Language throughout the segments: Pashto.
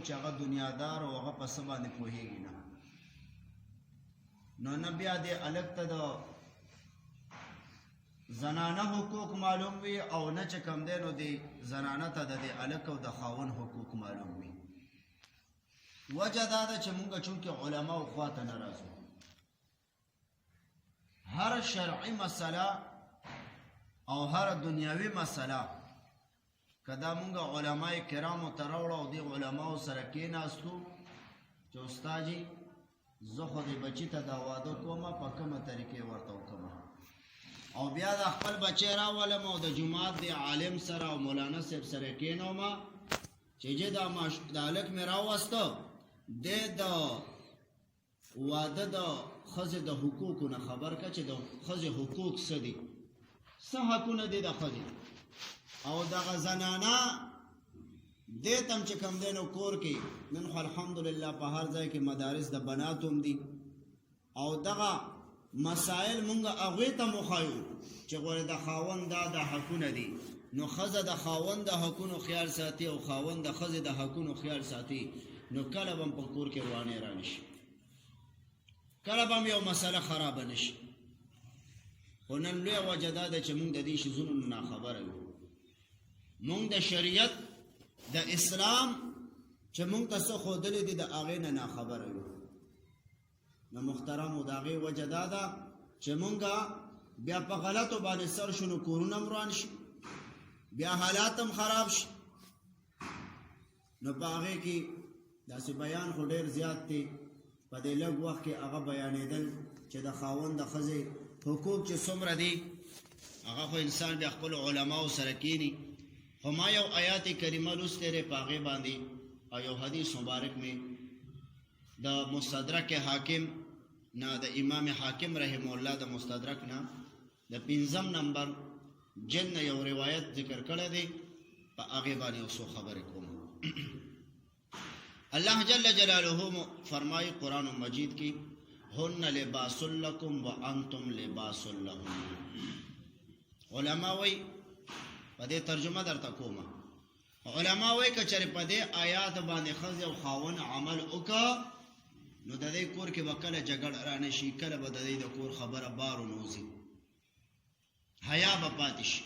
چې هغه دنیادار او هغه په څه باندې پوهېږي نه. نو نه بیا دې هلک ته د زنانه حقوق معلوم وي او نه چې کوم دی نو دې زنانه ته د دې هلک او د خاوند حقوق معلوم وي. وجه دا ده چې مونږ چونکې علماو خوا ته نه راځو، هر شرعي مسله او هر دنیاوي مسله که دا مونږ علماء کرامو ته راوړو او دې علماو سره کېناستو چې استاد جي زه خو دې بچي ته دا واده کومه په کومه طریقې ورته وکړم، او بیا د خپل بچی راولم او د جومات د عالم سره او مولانا صاحب سره کېنوم چې دا هلک مې راوسته دی د واده د ښځې د حقوقو نه خبر که چې د ښځې حقوق څه دي، څه حقونه دي د ښځې، او دغه زنانه دې ته هم چې کوم دی نو کور کې نن خو الحمدلله په هر ځای کې مدارس د بناتو هم دي، او دغه مسائل مونږ هغوی ته مخایو چې غواړي د خاوند دا د حقونه دي، نو ښځه د خاوند د حقونو خیال ساتي او خاوند د ښځې د حقونو خیال ساتي، نو کله به هم په کور کې روانې را نشي، کله به هم یو مسله خرابه نشي. خو نن لویه وجه دا ده چې مونږ د دې شیزونو نه ناخبره یو، مونږ د شریعت د اسلام چې مونږ ته څه ښودلي دي د هغې نه ناخبره یو. نو محترمو د هغې وجه دا ده چې مونږ بیا په غلطو باندې سر شو، نو کورونه هم روان شي، بیا حالات هم خراب شي. نو په هغې کې داسې بیان خو ډېر زیات دی، په دې لږ وخت کې هغه بیانېدل چې د خاوند د ښځې حقوق چې څومره دي هغه خو انسان بیا خپلو علماو سره کینی. خو ما یو آیات کریمه لوستی دی په هغې باندې، او یو حدیث مبارک مې د مستدرک حاکم نه د امام حاکم رحم الله د مستدرک نه د 5 نمبر جلد نه یو روایت ذکر کړی دی، په هغې باندې یو څو خبرې کوم. الله جل جلاله فرمایي قرآن مجید کی هن لباس لکم وانتم لباس لهم. علماء وی په دې ترجمه درته کومه، علماء وی که چېرې په دې آیات باندې ښځې او خاوند عمل وکړه نو د دې کور کې به کله جګړه را نه شي، کله به د دې د کور خبره بار ونوځي، حیا به پاتې شي.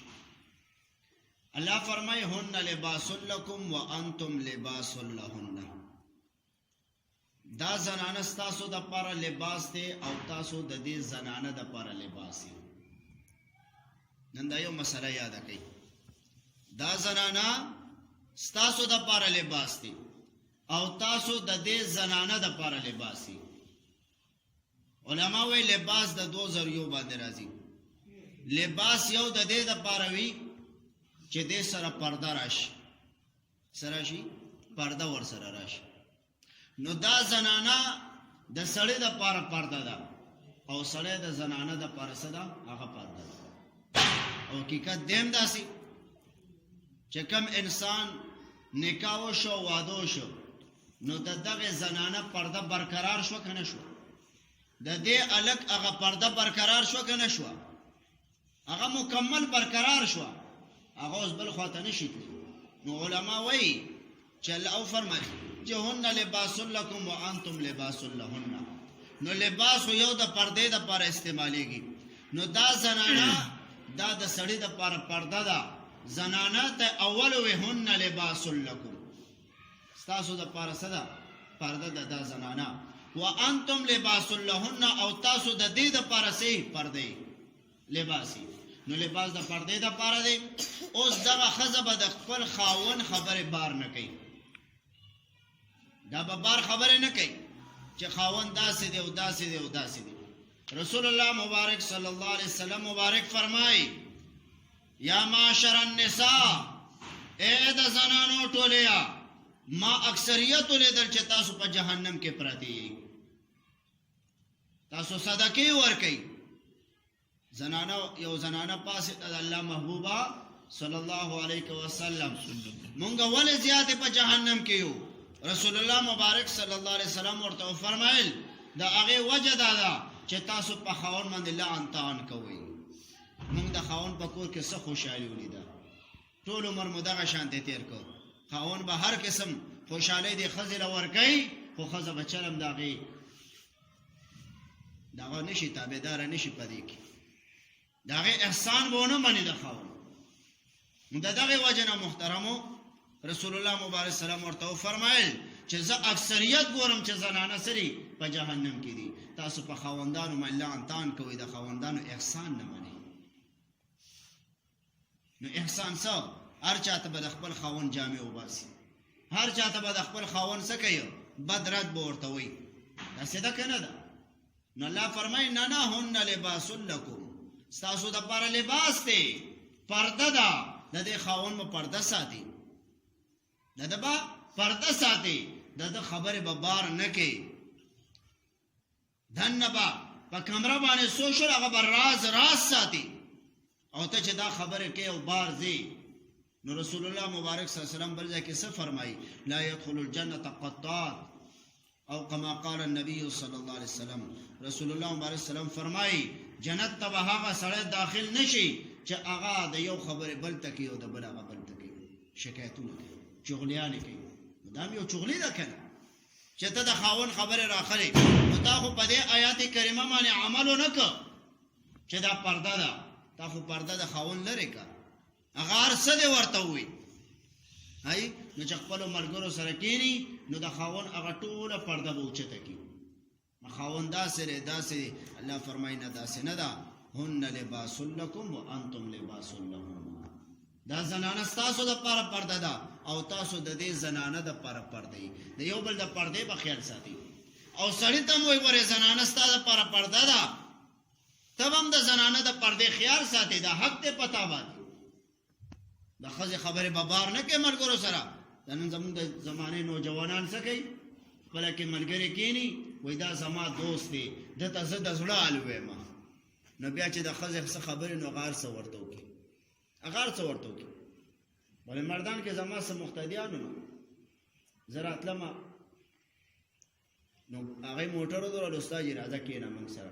الله فرمایي هن لباس لکم وانتم لباس لهن. دا زنانه ستاسو د پاره لباس دی او تاسو د دې زنانه د پاره لباس دی. نن دا یو مسله یاد کړئ، دا زنانه ستاسو د پاره لباس دی او تاسو د دې زنانه د پاره لباس دی. علما وی لباس د دو ذریعو باندې راځي. لباس یو د دې د پاره وی چې دې سره پرده راشي، سره شي پرده ور سره راشي، نو دا زنانه د سړی د پاره پرده ده او سړی د زنانه د پاره څه ده هغه پرده ده. او حقیقت دیم داسې چې کم انسان نکاح وشو واده وشو نو د دغه زنانه پرده برقرار شو که نه شو، د دې هلک هغه پرده برقرار شو که نه شو، هغه مکمل برقرار شو، هغه اوس بل خواته نشي تللی. نو علما وایي چې الله فرمایي چې هن لباس لکم وانتم لباس لهن. نو لباس یو د پردې د پر استعمالیږي، نو دا زنانه دا د سړی د پر پرده ده، زنانه ته اول وی هن لباس لکم، ستاسو د پر صدا پرده ده دا زنانه، وانتم لباس لهن او تاسو د دې د پر سي پردې لباسي. نو لباس د پردې د پر دی. اوس دغه ښځه به د خپل خاوند خبرې بار نه کوي، دا به بار خبرې نه کوي چې خاوند داسې دی او داسې دی او داسې دی. رسول الله مبارک صلی الله علیه وسلم مبارک فرمایي یا معاشر النساء، اے د زنانو ټولیا، ما اکثریت لیدل چې تاسو په جهنم کې پراتی، تاسو صدقې ورکوئ. زنانه یو زنانه پاسې د الله محبوبه صلی الله علیه وسلم مونږ ولې زیاتې په جهنم کې یو؟ رسول الله مبارک صلی الله علیه وسلم ورته فرمایل د هغې وجه دا ده چې تاسو په خاوند باندې لعن طعن کوئ. مونږ د خاوند په کور کې څه خوشحالي ولیده، ټول عمر مو دغه شانتې تېر کړ، خاوند به هر قسم خوشحالی دی خزی لورکی خو خزا بچلم داغی داغا نشی تابدار نشی پدی کی داغی احسان بونه منی دا خاون دا داغی وجنا محترمو رسول الله مبارک سلام ورته فرمایل چې زه اکثریت ګورم چې زنانه سری په جهنم کې دي تاسو په خاوندانو باندې لعنتان کوئ د خاوندانو احسان نه منئ نو احسان څه هر چاته به د خپل خاوند جامې وباسي هر چاته به د خپل خاوند څه کوي بد رد به ورته وایي داسې ده که نه ده نو الله فرمایي نه نه هن لباس لکم ستاسو دپاره لباس دی پرده ده د دې خاوند به پرده ساتي د ده به پرده ساتي د ده خبرې به بار نه کوي دننه به په کمره باندې څو شول هغه به راز ساتي او ته چې دا خبرې کوي او بار ځي نو رسول الله مبارک صلی الله علیه وسلم بل ځای کې څه فرمایي لا يدخل الجنة قطات او کما قال النبي صلی الله علیه وسلم رسول الله مبارک صلی الله علیه وسلم فرمایي جنت ته به هغه سړی داخل نشي چې هغه د یو خبرې بل ته کوي او د بل هغه بل ته کوي شکایتونه کوي چغلیانې کوي دا هم یو چغلي ده که نه چې ته د خاوند خبرې راخلې نو تا خو په دې آیات کریمه باندې عمل ونه که چې دا پرده ده تا خو پرده د خاوند لرې که هغه هر څه دې ورته ووایي هی نو چې خپلو ملګرو سره کښېني نو د خاوند هغه ټوله پرده به اوچته کړي خاوند داسې دی داسې دی الله فرمایي نه داسې نه ده هن لباس لکم و انتم لباس لهم دا زنانه ستاسو دپاره پرده ده او تاسو د دې زنانه دپاره پرده یي د یو بل د پردې به خیال ساتي او سړي ته هم وایي ورې زنانه ستا دپاره پرده ده ته به هم د زنانه د پردې خیال ساتي دا حق دی په تا باندې د ښځې خبرې به بار نه کوي ملګرو سره دا نن زمونږ د زمانې نوجوانان څه کوي خپله کې ملګري کښېني وایي دا زما دوست دی ده ته زه د زړه حال ووایم نو بیا چې د ښځې څه خبرې نو هغه هر څه ورته وکړي هغه هر څه ورته وکړي ولې مردان کې زما څه مقتدیانو نو زه راتلمه نو هغې موټر ودرول استاد جي راځه کښېنه موږ سره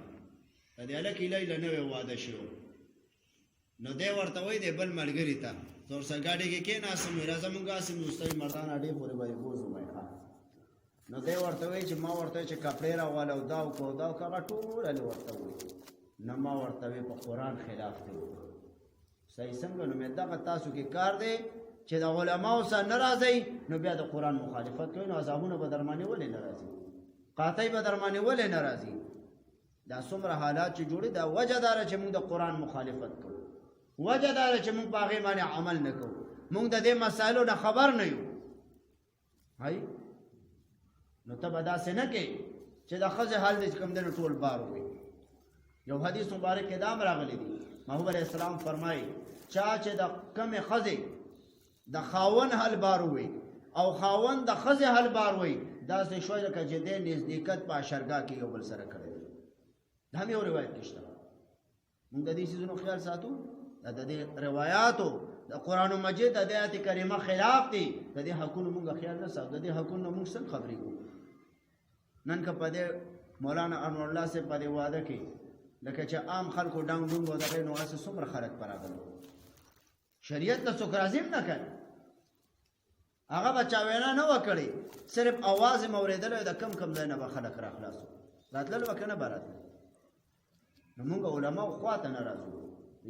د دې هلک ایله ایله نوی واده شوی نو دی ورته وایي دی بل ملګري ته زه ورسره ګاډۍ کې کښېناستم وایي راځه موږ هسې نو استاد مردان اډې پورې به یې بوځو وایي نو دی ورته وایي چې ما ورته چې کپړې راواله او دا وکړه او دا وکړه هغه ټول هلې ورته وایي نه ما ورته وایي په قرآن خلاف دی صحیح څنګه نو مې دغه تاسو کې کار دی چې د علماو سره نه راځئ نو بیا د قرآن مخالفت کوئ نو عذابونه به در باندې ولې نه راځي قاطع به در باندې ولې نه راځي دا څومره حالات چې جوړي دا وجه داره چې موږ د قرآن مخالفت کوو وجه داره چې موږ په هغې باندې عمل نه کوو موږ د دې مسایلو نه خبر نه یو هی نو ته به داسې نه کوې چې د ښځې حال دی چې کوم دی نو ټول بار ووایي یو حدیث مبارک کې دا هم راغلی دی محبوب علیه السلام فرمایي چا چې د کمې ښځې د خاوند حل بار ووایي او خاوند د ښځې حل بار ووایي داسې شوی لکه چې دی نزدېکت په اشرګاه کې یو بل سره کړی دی دا هم یو روایت کې شته موږ د دې څیزونو خیال ساتو دا د دې روایاتو د قرآن مجید د دې آیت کریمه خلاف دی د دې حقونو موږ خیال نه ساتو د دې حقونو موږ څنګه خبرې کوو نن که په دې مولانا انور الله صاحب په دې واده کې لکه چې عام خلکو ډنګ ډونګ او دغې نو هسې څومره خلک په راغلو شریعت ته څوک راضي هم نه کړي هغه به چا وینا نه وه کړې صرف اواز یې مې اورېدلی د کم کم ځای نه به خلک را خلاصو راتلل به که نه به راتلل نو مونږ علماو خوا ته نه راځو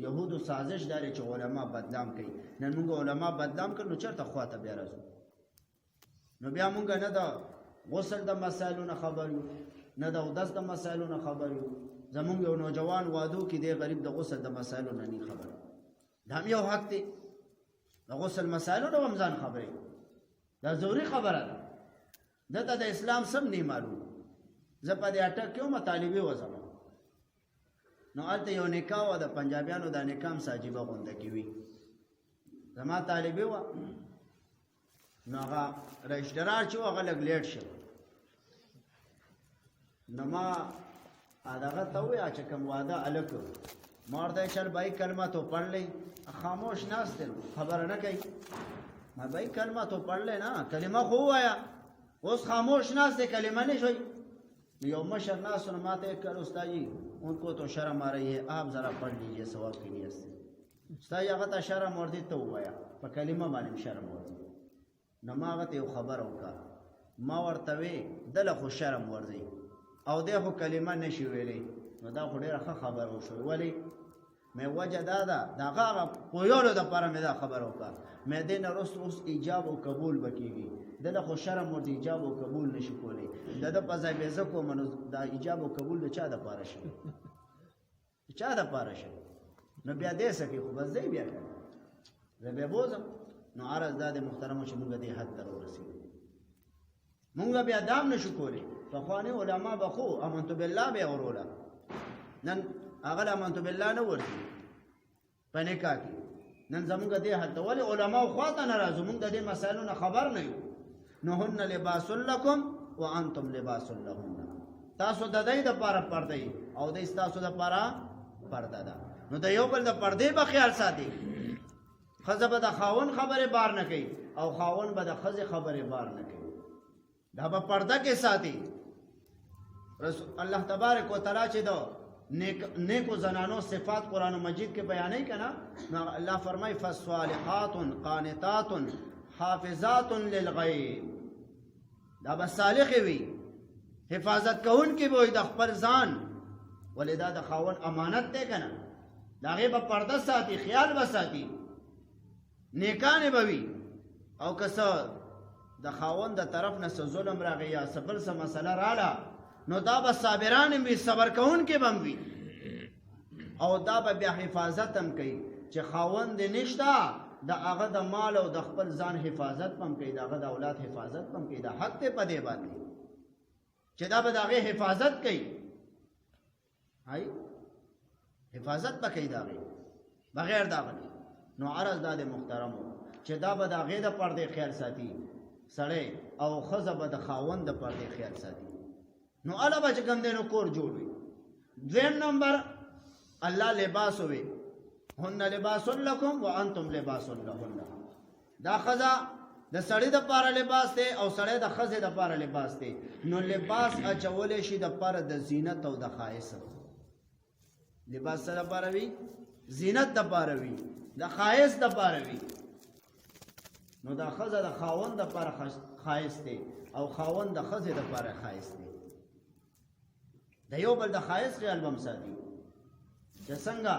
یهودو سازش دا دی چې علما بدنام کوي نن مونږ علما بدنام کړو نو چېرته خوا ته بیا راځو نو بیا مونږ نه د غسل د مسایلو نه خبر یو نه د اودس د مسایلو نه خبر یو زمونږ یو نوجوان وادو کې دی غریب د غسل د مسایلو نه نه خبر دا هم یو حق دی د غسل مسایلو نه هم ځان خبرې دا ضروري خبره ده دته د اسلام سم نه معلوم زه په دې اټک کې وم طالبې وځم نو هلته یو نکاح وه د پنجابیانو دا نکاح هم ساجیبه غونده کې وي زما طالبې وه نو هغه رجسټرار چې و هغه لږ لیټ شو نو ما دغه ته وویل چې کوم واده هلک ما ورته ویل چل بھائی کلمه تو پڑھ لیں خاموش ناست دی خبره نه کوي ما بھائی کلمه تو پڑھ لیں نا کلمه خو ووایه اوس خاموش ناست دی کلمه نه شوی یو مشر ناس نے ماتے کر استاد جی ان کو تو شرم آ رہی ہے آپ ذرا پڑھ لیجئے ثواب کی نیت سے استاد هغه ته شرم ورته ته وایا په کلمه باندې شرم ورته نو ما هغه ته یو خبر وکړه، ما ورته وی دله خو شرم ورځي او دی خو کلمه نشي ویلی، نو دا خو ډېره ښه خبره وشوه. ولې؟ مې وجه دا ده د هغه پویولو دپاره مې دا خبره وکړه، مې دې نه وروسته اوس ایجاب او قبول به کېږي، دله خو شرم ورته ایجاب او قبول نشي کولی، د ده په ځای به زه کوم، نو دا ایجاب او قبول د چا دپاره شي؟ د چا دپاره شي؟ نو بیا دې څه کوي، خو بس دی بیا کوي، زه بیا بوځم. نو عرض دا د محترمو چې مونږ دې حد ته راورسېږو، مونږ بیا دام نشو کولی. پخواني علما به خو امنتو بالله بیا وروله، نن هغه له امنتو بالله نه ورځي په نکاح کې. نن زمونږ دې حد ته ولې علماو خوا ته نه راځو، مونږ د دې مسایلو نه خبر نه یو. نو هن لباس لکم وانتم لباس لهن، تاسو د دې دپاره پرده یي او دوی ستاسو دپاره پرده ده. نو د یو بل د پردې به خیال ساتي، ښځه به د خاوند خبرې بار نه کوي او خاوند به د ښځې خبرې بار نه کوي، دا به پرده کې ساتي. الله تبارک و تعالی چې د نیکو زنانو صفات قرآن مجید کې بیانوي که نه، نو الله فرمایي فالصالحات قانتات حافظات للغیب، دا به صالحې وي، حفاظت کوونکې به وي د خپل ځان، ولې دا د خاوند امانت دی که نه، د هغې به پرده ساتي، خیال به ساتي، نیکانې به وي. او که څه د خاوند د طرف نه څه ظلم راغی یا څه بل څه مسله راله، نو دا به صابران هم وي، صبر کوونکې به هم وي، او دا به بیا حفاظت هم کوي چې خاوند یې نشته، د هغه د مال او د خپل ځان حفاظت هم کوي، د هغه د اولاد حفاظت هم کوي، دا حق دی په دې باندې چې دا به د هغې حفاظت کوي، حفاظت به کوي د هغې بغیر د هغه. نو عرض دا د محترمو چې دا به د هغې د پردې خیال ساتي سړی، او ښځه به د خاوند د پردې خیال ساتي. نو اله به چې کوم دی نو کور جوړ وي. دویم نمبر الله لباس وي، هن لباس لکم وانتم لباس لهن، دا ښځه د سړي دپاره لباس دی او سړی د ښځې دپاره لباس دی. نو لباس اچولی شي دپاره د زینت او د ښایست. لباس څه دپاره وي؟ زینت دپاره وي، د ښایست دپاره وي. نو دا ښځه د خاوند دپاره ښایست دی او خاوند د ښځې دپاره ښایست دی. د یو بل د ښایست خیال به هم ساتي، چې څنګه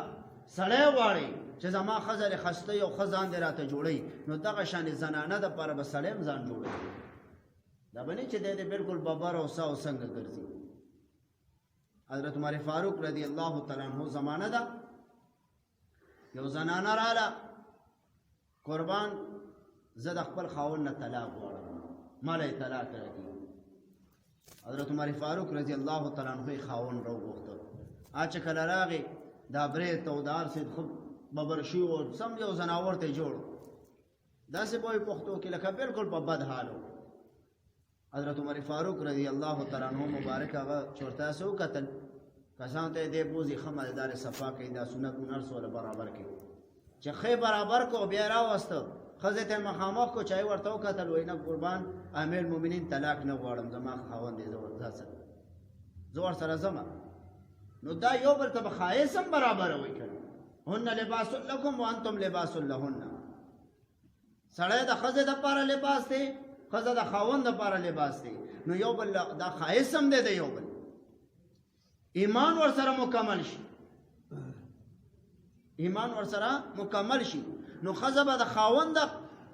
سړی غواړي چې زما ښځه دې ښایسته یو ښه ځان دې راته جوړوي، نو دغه شانې زنانه دپاره به سړی هم ځان جوړوي. دا به نه چې دی دې بلکل ببر او سا او څنګه ګرځي. حضرت عمر فاروق رضی الله تعالی عنہ زمانه ده، یو زنانه راله، قربان زه د خپل خاوند نه طلاق غواړم، ماله یې طلاق راکړي. حضرت عمر فاروق رضی الله تعالی عنہ خاوند راوغوښته، چې کله راغی دا برېت او دا هر څه خو ببر شوي و، سم یو زناور ته یې جوړ، داسې به وایي پښتو کې لکه بلکل په بد حال و. حضرت عمر فاروق رضی الله تعالی عنہ مبارک هغه چې ورته هسې وکتل، کسانو ته یې دی بوځي ښه مزېدارې صفا کوي، دا سنت هنر سوله برابر کوي، چې ښې برابر کو بیا یې راوسته، ښځې ته یې مخامخ کو، چې ورته وکتل، وایي نه قربان امیر المؤمنین طلاق نه غواړم، زما خاوند دی، زه ورسره ځمه. نو دا یو بل ته به ښایست هم برابروي که نه، هن لباس لکم وانتم لباس لهن. سړی د ښځې دپاره لباس دی، ښځه د خاوند دپاره لباس دی. نو یو بل دا ښایست هم دی د یو بل، ایمان ورسره مکمل شي، ایمان ورسره مکمل شي. نو ښځه به د خاوند د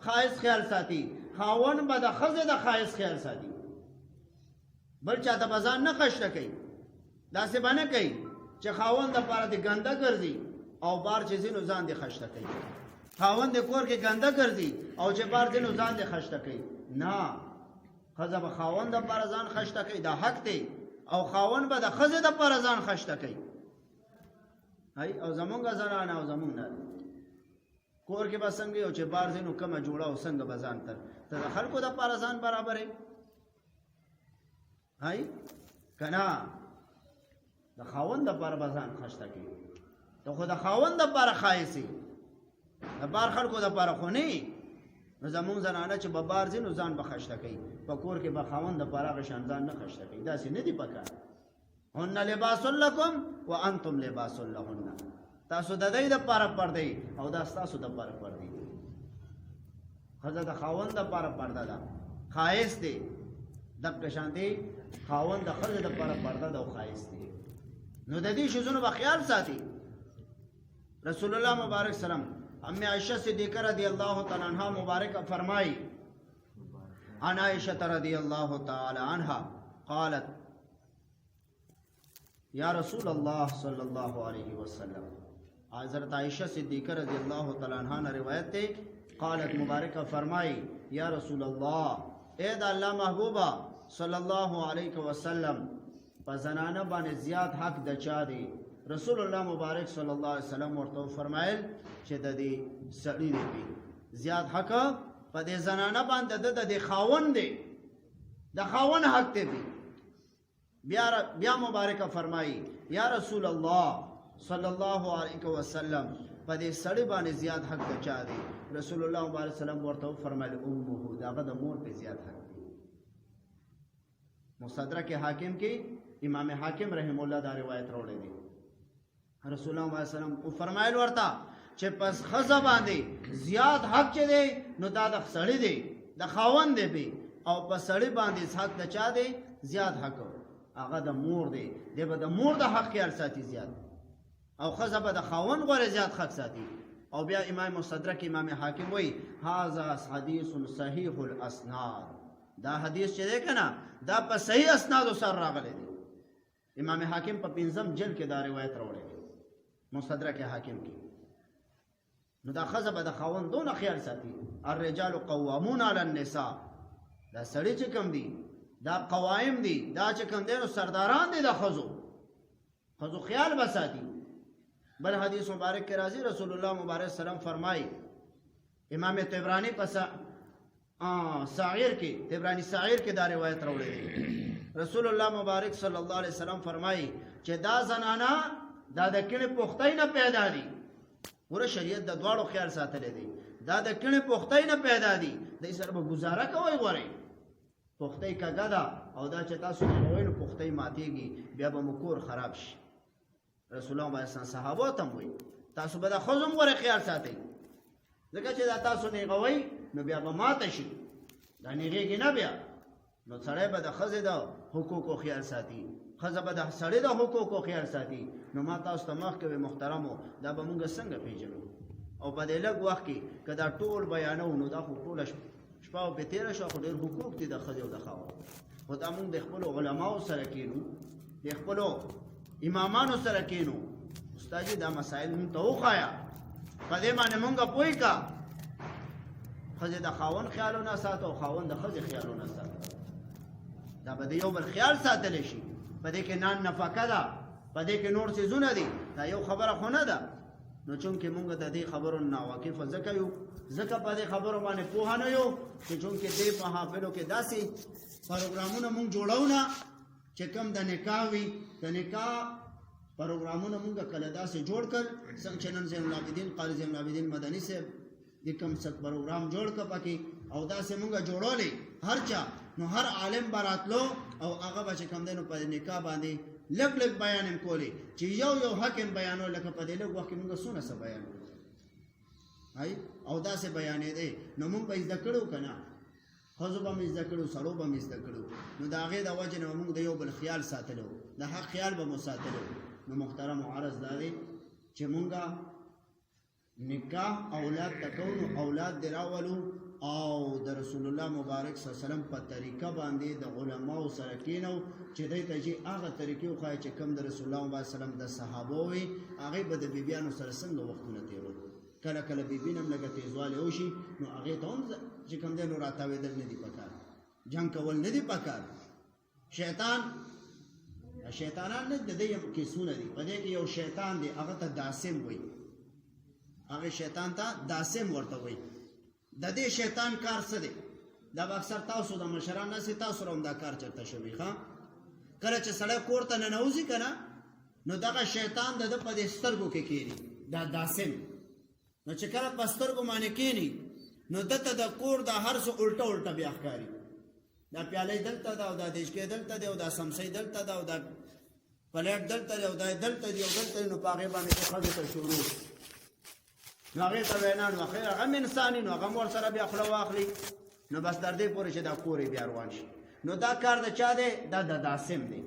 ښایست خیال ساتي، خاوند به د ښځې د ښایست خیال ساتي، بل چاته به ځان نه خشته کوي. داسې به نه کوي چې خاوند دپاره دې ګنده ګرځي او بار چې ځي نو ځان دې خشته کوي، خاوند دې کور کې ګنده ګرځي او چې بار ځي نو ځان دې خشته کوي. نه، ښځه به خاوند دپاره ځان خشته کوي، دا حق دی، او خاوند به د ښځې دپاره ځان خشته کوي. او زمونږ زنانه او زمونږ نه کور کې به څنګه یو چې بار ځي نو کومه جوړه او څنګه به ځان ته د خلکو دپاره ځان برابرې که نه، د خاوند دپاره به ځان خشته کوي. ته خو د خاوند دپاره ښایسي، د بار خلکو دپاره خو نه. نو زمونږ زنانه چې به بار ځي نو ځان به خشته کوي، په کور کې به خاوند دپاره هغه شان ځان نه خشته کوي. داسې نه دي پکار. هن لباس لکم وانتم لباس لهن، تاسو د دوی دپاره پردې او دا ستاسو دپاره پردې. خزه د خاوند لپاره پرده ده خایست دی دغه شان دی خاوند د خزه لپاره پرده ده او خایست دی نو د دې شزونو په خیال ساتي رسول الله مبارک سلام ام عائشہ صدیقہ رضی اللہ تعالی عنہ مبارک فرمائی عن عائشہ رضی اللہ تعالی عنہ قالت یا رسول اللہ صلی اللہ علیہ وسلم حضرت عائشہ صدیقہ رضی اللہ تعالی عنہ نے روایت تے قالت مبارکہ فرمائی یا رسول اللہ اے دا اللہ محبوبہ صلی اللہ علیہ وسلم پزنانہ بانے زیاد حق دچا دی رسول الله مبارک صلی الله علیه وسلم ورته فرمایل چې د دې سړی دی زیاد حق په دې زنانه باندې د دې خاوند دی د خاوند حق دی بیا مبارک فرمایي یا رسول الله صلی الله علیه وسلم په دې سړی باندې زیاد حق چا دی رسول الله مبارک سلام ورته فرمایل امه داغه د مور په زیاد حق دی مستدرک حاکم کې امام حاکم رحم الله دا روایت راوړی دی رسول الله صلی الله علیه وسلم فرمایل ورته چې پس خزه باندې زیاد حق چي دی نو دا د سړی دی د خاوند دی او په سړی باندې حق د چا دی زیاد حق هغه د مور دی د به د مور د حق خیال ساتي زیاد او خزه به د خاوند غوړي زیاد حق ساتي او بیا امام مستدرک امام حاکم وای هاذا حدیث صحیح الاسناد دا حدیث چې دی کنه دا په صحیح اسناد سره راغلی دی امام حاکم په پنځم جلد کې دا روایت راوړی مستدرک حاکم کی نو دا خزه به د خاوند دون خیال ساتي الرجال قوامون علی النساء دا سړی چې کم دي دا قوائم دي دا چې کم دي نو سرداران دي د خزو خیال بساتي بل حدیث مبارک کې راځي رسول الله مبارک سلام فرمایي امام طبرانی پس سعیر کې طبرانی سعیر کې دا روایت راوړی رسول الله مبارک صلی الله علیه وسلم فرمایي چې دا زنانا دا د کڼې پختۍ نه پیدا دي ګوره شریعت د دواړو خیال ساتلی دی دا د کڼې پختۍ نه پیدا دي دې سره به ګزاره کوئ غورئ پختۍ کږه ده او دا چې تاسو نړوئ نو پختۍ ماتېږي بیا به مو کور خراب شي رسول الله باندې صحابو ته هم وایي تاسو به د ښځو هم غوره خیال ساتئ ځکه چې دا تاسو نیغوئ نو بیا به ماته شي دا نیغېږي نه بیا نو سړی به د ښځې د حقوقو خیال ساتي خزه به د سړی د حقوقو خیال ساتي نو ما تاسو ته مخکې محترمو دا به مونږ څنګه پیژنو او په دې لږ وخت کې که دا ټول بیانو نو دا خو ټوله شپه او په تېره شوه خو ډېر حقوق دي د ښځې او د خاوند خو دا مونږ د خپلو علماو سره کینو د خپلو امامانو سره کینو استاد جي دا مسایل مونږ ته وښایه په دې باندې مونږ پوه کا ښځې د خاوند خیالونه ساتو او خاوند د ښځې خیالونه ساتو دا به د یو بل خیال ساتلی شي په دې کې نان نفقه ده په دې کې نور څیزونه دي دا یو خبره خو نه ده نو چونکې مونږ د دې خبرو ناواقفه ځکه یو ځکه په دې خبرو باندې پوهه نه یو چې چونکې دې محافلو کې داسې پروګرامونه مونږ جوړو نه چې کوم د نکاح وي د نکاح پروګرامونه مونږ کله داسې جوړ کړ څنګه چې نن زین العابدین قاضي زین العابدین مدني صاحب د کوم څه پروګرام جوړ کړ پکې او داسې مونږ جوړولې هر چا نو هر عالم براتلو او هغه به چې کوم دی نو په نکاح باندې لږ لږ بیان هم کولی چې یو حق هم بیانو لکه په دې لږ وخت کې مونږ څونه څه بیان هاي او داسې بیانې دی نو مونږ به زده کړو که نه ښځو به مې زده کړو سړو به مې زده کړو نو د هغې د وجې نه به مونږ د یو بل خیال ساتلو د حق خیال به مو ساتلو نو محترم عرض دا دی چې مونږ نکاح اولاد ته کوو نو اولاد دې راولو او د رسول الله مبارک صلی الله علیه وسلم په طریقه باندې د علماو سره کینو چې دوی ته چې هغه طریقې وښایي چې کوم د رسول الله مبارک صلی الله علیه وسلم د صحابو وي هغې به د بیبیانو سره څنګه وختونه تېرول کله کله بیبین هم لږه تیزوالی وشي نو هغې ته هم چې کوم دی نو راتاوېدل نه دي پکار جنګ کول نه دي پکار شیطانان نه د دې کیسونه دي په دې کې یو شیطان دی هغه ته داسم وایي هغه شیطان ته داسم ورته وایي د دې شیطان کار څه دی دا به اکثر تاسو د مشران نسې تاسو هم دا کار چېرته شوي ښه کله چې سړی کور ته ننوځي که نه نو دغه شیطان د ده په دې سترګو کې کښېني دا داسم نو چې کله په سترګو باندې کښېني نو دته د کور دا هر څه الټه الټه بیا ښکاري دا پیالۍ دلته ده او دا دیشکې دلته دی او دا سمسۍ دلته ده او دا پلیټ دلته دی او دا دلته دی او دلته دی نو په هغې باندې ښځو ته شروع نو هغې ته وینا نو خیر هغه هم انساني نو هغه هم ورسره بیا خوله واخلي نو بس تر دې پورې چې دا کور یې بیا روان شي نو دا کار د چا دی دا د داسم دی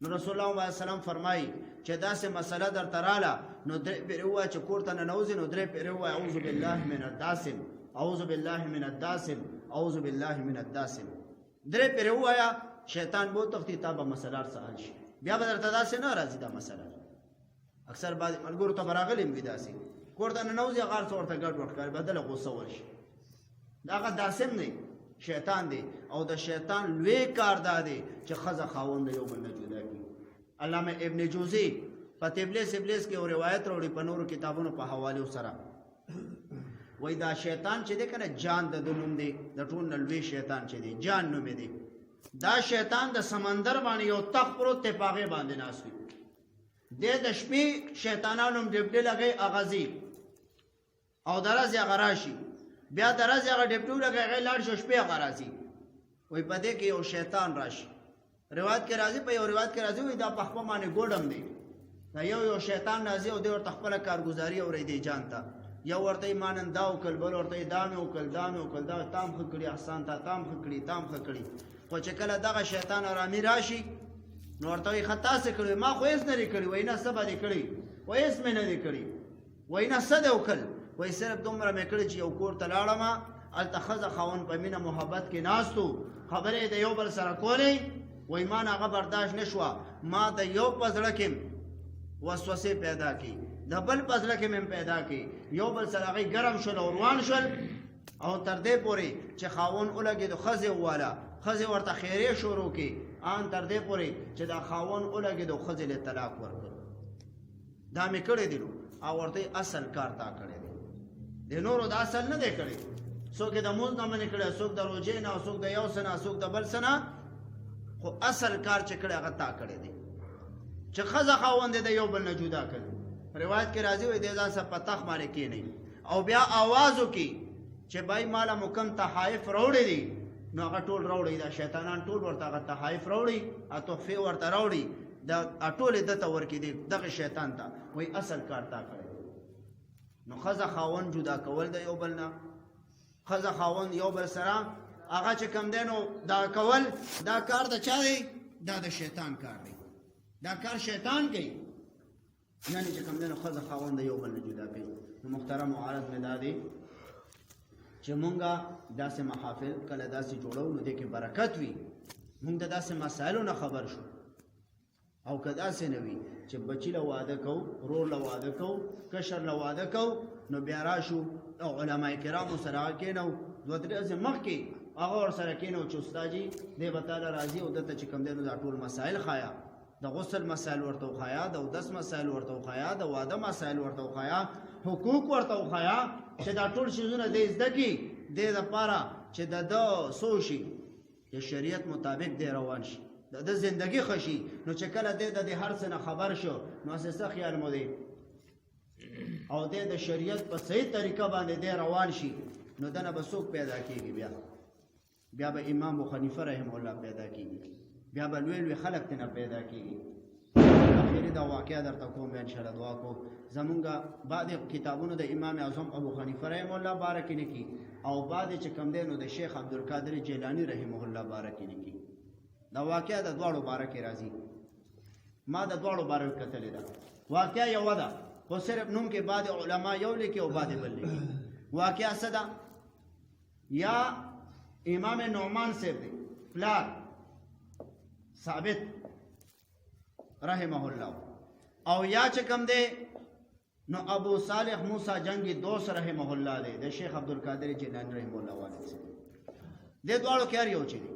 نو رسول الله صلی الله علیه وسلم فرمایي چې داسې مسله درته راله نو درې پېرې ووایه چې کور ته ننوځي نو درې پېرې ووایه اعوذ بالله من الداسم اعوذ بالله من الداسم اعوذ بالله من الداسم درې پېرې ووایه شیطان به وتښتي تا به مسله سهل شي بیا به درته داسې نه راځي دا مسله اکثر بعضې ملګرو ته به راغلي هم وي داسې کور ته ننوځي هغه هر څه ورته ګډ وډ ښکاري بدله غوسه ورشي دا هغه داسم دی شیطان دی او د شیطان لوی کار دا دی چې ښځه خاوند د یو بل نه جدا کړي علامه ابن جوزی په تبلیس ابلیس کې یو روایت راوړي په نورو کتابونو په حوالو سره وایي دا شیطان چې دی که نه جان د ده نوم دی د ټول نه لوی شیطان چې دی جان نوم دی دا شیطان د سمندر باندې یو تخت پروت دی په هغې باندې ناست وي دی د شپې شیطانانو هم ډبډې لګوي هغه ځي او د ورځې هغه راشي بیا د ورځې هغه ډبډې ولګوي هغې لاړ شي شپې هغه راځي وایي په دې کې یو شیطان راشي روایت کې راځي په یو روایت کې راځي وایي دا په خپل باندې ګوډم دی دا یو شیطان راځي او دی ورته خپله کارګزاري اوري دی جان ته یو ورته یې ما نن دا وکړل بل ورته یې دا مې وکړل دا مې وکړل دا تا هم ښه کړي احسان تا هم ښه کړي تا هم ښه کړي خو چې کله دغه شیطان ارامي راشي نو ورته وایي ښه تاسې کړي ما خو هېڅ نه دي کړي وایي نه څه به دې کړي وایي هېڅ مې نه دي کړي وایي نه څه دې وکړل وایي صرف دومره مې کړي چې یو کور ته لاړم هلته ښځه خاوند په مینه محبت کې ناست و خبرې د یو بل سره کولې وایي ما نه هغه برداشت نه شوه ما د یو په زړه کې وسوسې پیدا کړي د بل په زړه کې مې پیدا کړي یو بل سره هغوی ګرم شول او روان شول او تر دې پورې چې خاوند ولګېدو ښځې وواله ښځې ورته خیرې شروع کړي ان تر دې پورې چې دا خاوند ولګېدو ښځې له طلاق ورکړ دا مې کړی دی نو او ورته اصل کار تا کړی دی د نورو د اصل نه دی کړی څوک یې د مونځ نه منې کړی څوک د روژې نه څوک د یو څه نه څوک د بل څه نه خو اصل کار چې کړی هغه تا کړی دی چې ښځه خاوند د یو بل نه جدا کړي روایت کې راځي وایي دی ځان سره په تخت باندې کښېنئ او بیا آواز وکړي چې بای ماله مو کوم تحایف راوړي دي نو هغه ټول راوړي دا شیطانان ټول ورته هغه تحایف راوړي تحفې ورته راوړي دا ټولې ده ته ورکړي دي دغه شیطان ته وایي اصل کار تا کړی نو ښځه خاوند جدا کول د یو بل نه ښځه خاوند یو بل سره هغه چې کوم دی نو دا کول دا کار د چا دی دا د شیطان کار دی دا کار شیطان کوي یعنی چې کوم دی نو ښځه خاوند د یو بل نه جدا کوي نو محترم عارض مې دا دی چې مونږه داسې محافل کله داسې جوړو نو دې کې برکت وي مونږ د داسې مسایلو نه خبر شو او که داسې نه وي چې بچي له واده کوو ورور له واده کوو کشر له واده کوو نو بیا راشو او علما کرامو سره هغه کېنو دوه درې ورځې مخکې هغه ورسره کېنو چې استاد جي دی به تاله راځي او دلته چې کوم دی نو دا ټول مسایل ښایه د غسل مسایل ورته وښایه د اودس مسایل ورته وښایه د واده مسایل ورته وښایه حقوق ورته وښایه چې دا ټول شیزونه دی زده کړي دې دپاره چې د ده څو شي د شریعت مطابق دی روان شي د ده زندګي ښه شي نو چې کله دی د دې هر څه نه خبر شو نو هسې څه خیال مو دی او دی د شریعت په صحیح طریقه باندې دی روان شي نو دنه به څوک پیدا کېږي بیا به امام ابو حنیفه رحمه الله پیدا کېږي بیا به لوی لوی خلک ترنه پیدا کېږي اخري دا واقعه درته کوم بیا انشاءالله دعا کو زمونږه بعضې کتابونو د امام اعظم ابو حنیفه رحمه الله باره کې لیکي او بعضې چې کوم دی نو د شیخ عبدالقادر جیلاني رحمه الله باره کې لیکي دا واقعه د دواړو باره کې راځي ما د دواړو باره کتلې ده واقعه یوه ده خو صرف نوم کې بعضې علما یو لیکي او بعضې بل لیکي واقعه څه ده یا امام نعمان صاحب دی پلار ثابت رحمه الله او یا چې کوم دی نو ابو صالح موسی جنگی دوست رحمه الله دی د شیخ عبدالقادر جیلانی رحمه الله والد دی دې دواړو کې هر یو چې دی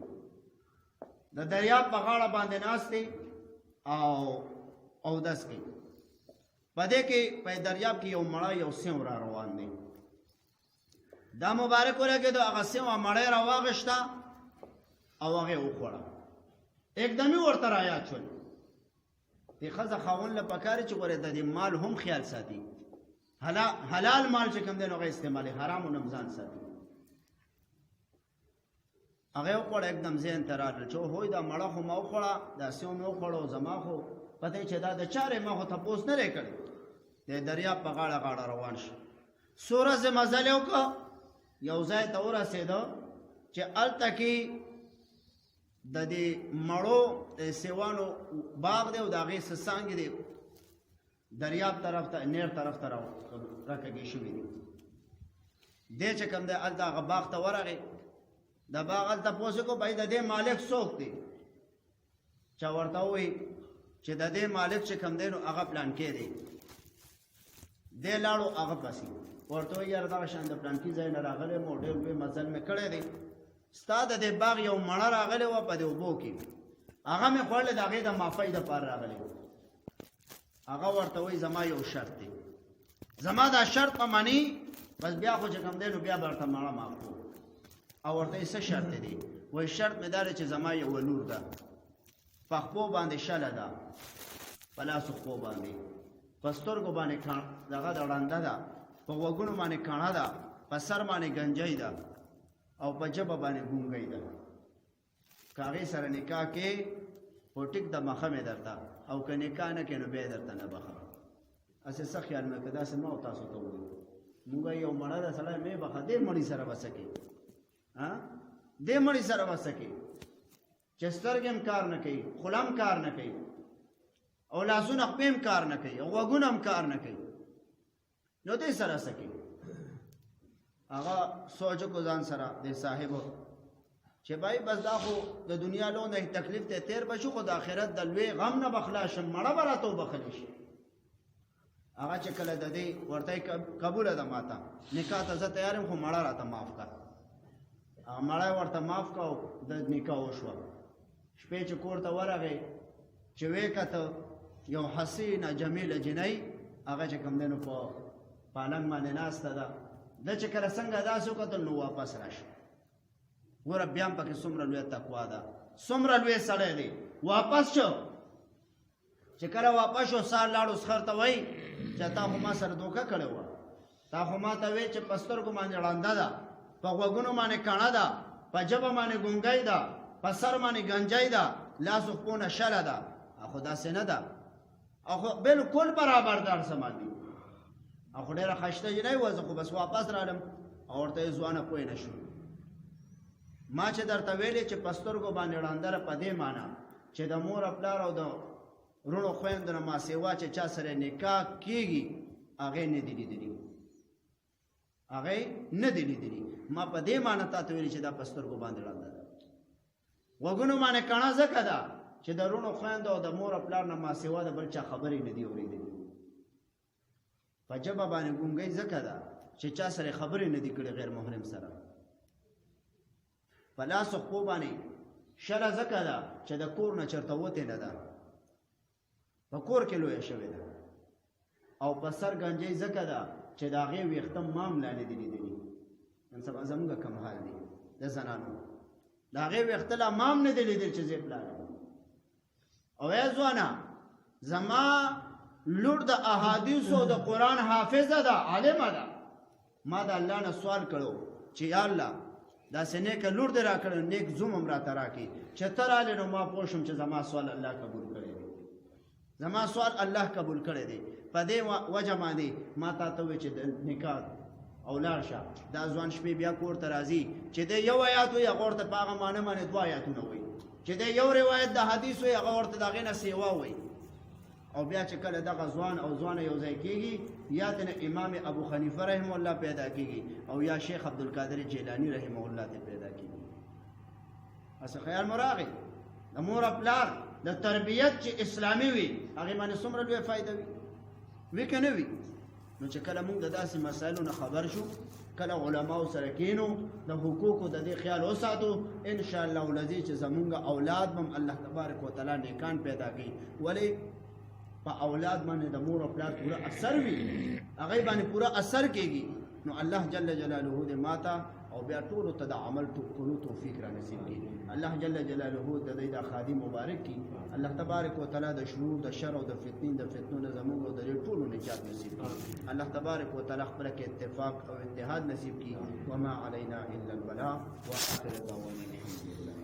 د دریاب په غاړه باندې ناست دی او اودس کوي په دې کې په دریاب کې یو مړی یو سیو را روان دی دا مبارک ولګېدو هغه سیو مړی را واغېسته او هغې وخوړه एकदमै ورته رایاد شول دې ښځه خاوند له پکار چې ګورې د دې مال هم خیال ساتي حلال مال چې کوم دی نو هغه استعمالي حرامو نه ځان ساتي هغه وخوړه एकदम ذهن ته راغله چې هوی دا مړه خو ما وخوړه دا سیو مې وخوړه زما خو پته چې دا د چارې ما خو تپوس نه دی کړی د دریاب په غاړه روان شو سوره ز مزل یو کو یو ځای ته ورسېدو چې هلته کې د دې مړو د سیوانو باغ دی او د هغې څه څانګې دی دریاب طرف ته نیر طرف ته راکږې شوي دي دی چې کوم دی هلته هغه باغ ته ورغی د باغ هلته پوښتنه وکړو بھائی د دې مالک څوک دی چا ورته ووایي چې د دې مالک چې کوم دی نو هغه پلانکې دی دی لاړو هغه پسې ورته وایي یاره دغه شان د پلانکي ځای نه راغلی یم او ډېر لوی مزل مې کړی دی ستا د دې باغ یو مڼه راغلی وه په دې اوبو کې هغه مې خوړلې د هغې د معافۍ دپاره راغلی هغه ورته وایي زما یو شرط دی زما دا شرط به مني بس بیا خو چې کوم دی نو بیا به ورته مڼه معاف کړو او ورته یې څه شرط دی وایي شرط مې دا دی چې زما یوه لور ده په خپو باندې شله ده په لاسو خپو باندې په سترګو باندې دغه د ړنده ده په غوږونو باندې کڼه ده په سر باندې گنجۍ ده او په ژبه باندې ګونګۍ ده که هغې سره نکاح کې خو ټیک د مخه مې درته او که نکاح نه کې نو بیا یې درته نه بخه هسې څه خیال مې که داسې ما او تاسو ته ووایو مونږ یو مړه ده سړی مې بخه دې مړي سره به څه کوي دې مړي سره به څه کوي چې سترګې هم کار نه کوي خوله هم کار نه کوي او لاسونه خپې هم کار نه کوي او غوږونه هم کار نه کوي نو دې سره څه کوي هغه سوچ کو ځان سره د صاحبو چې بھائی بس دا خو د دنیا لونه تکلیف ته تیر بشو خو د آخرت د لوی غم نه بخلا شم مړه به راته وبخلی شي هغه چې کله د دې ورته قبوله ده ماته نکاح ته زه تیار یم خو مړه راته معاف کړه هغه مړه ورته معاف کړه او د نکاح وشوه شپې چې کور ته ورغی چې ویې کته یو حسینه جمیله جنۍ هغه چې کوم دی نو په پالنګ باندې ناسته ده ده چې کله څنګه داسې وکتل نو واپس راشي ګوره بیا هم پکې څومره لویه تقوا ده څومره لوی سړی دی واپس شو چې کله واپس شو سار لاړو سخر ته وایي چې تا خو ما سره دوکه کړې وه تا خو ما ته وایي چې په سترګو باندې ړنده ده په غوږونو باندې کڼه ده په ژبه باندې ګونګۍ ده په سر باندې گنجۍ ده لاسو خپو نه شله ده خو داسې نه ده او خو بلکل برابر در سمان دي او خو ډېره ښایسته جنۍ وه زه خو بس واپس رالم او ورته یې ځوانه پوه نه شو ما چې درته ویلې چې په سترګو باندې ړنده په دې معنا چې د مور پلار او د وروڼو خویندو نه ما سیوا چې چا سره نکاح کېږي هغې نه دي لیدلي هغې نه دي لیدلي ما په دې معنا تا ته ویلې چې دا په سترګو باندې ړنده ده غوږونو باندې کڼه ځکه ده چې د وروڼو خویندو او د مور پلار نه ما سیوا د بل چا خبرې نه دي اورېدلي په ژبه باندې ګونګۍ ځکه ده چې چا سره خبرې نه دي کړې غیر محرم سره په لاسو خپو باندې شله ځکه ده چې د کور نه چېرته وتې نه ده په کور کې لویه شوې ده او په سر ګنجۍ ځکه ده چې د هغې ویښته مام لا نه دي لیدلي نن سبا زموږ کم حال دی د زنانو د هغې ویښته لا مام نه دي لیدل چې زه پلار او ای ځوانه زما لور د احادیثو د قرآن حافظه ده عالمه ده ما د الله نه سوال کړو چې یا الله داسې نیکه لور دې راکړی نیک زوم هم راته راکړي چې ته رالې نو ما پوه شم چې زما سوال الله قبول کړی دی زما سوال الله قبول کړی دی په دې وجه باندې ما تا ته ووایي چې د نکاح او لاړ شه دا ځوان شپې بیا کور ته راځي چې دی یو آیات وایي هغه ورته په هغه معنی باندې دوه آیاتونه وایي چې دی یو روایت د حدیث وایي هغه ورته د هغې نه سیوا وایي او بیا چې کله دغه ځوان او ځوانه یو ځای کېږي یا تنه امام ابو حنیفه رحمه الله پیدا کېږي او یا شیخ عبدالقادر جیلانی رحمه الله ته پیدا کېږي هسې خیال مو راغی د مور پلار د تربیت چې اسلامي وي هغې باندې څومره لویه فایده وي که نه وي نو چې کله موږ د داسې مسایلو نه خبر شو کله علماو سره کینو د حقوقو د دې خیال وساتو انشاءالله العزیز چې زمونږ اولاد به هم الله تبارک وتعالی نیکان پیدا کوي ولې په اولاد باندې د مور او پلار پوره اثر وي هغې باندې پوره اثر کېږي نو الله جل جلاله دې ماته او بیا ټولو ته د عمل کولو توفیق را نصیب کړي الله جل جلاله د دې د خادم مبارک کړي الله تبارک وتعالی د شرور د شر او د فتنو نه زموږ او د ټولو نجات نصیب کړي الله تبارک وتعالی خپله کې اتفاق او اتحاد نصیب کړي وما علینا الا البلاغ واخر دعوانا الحمد لله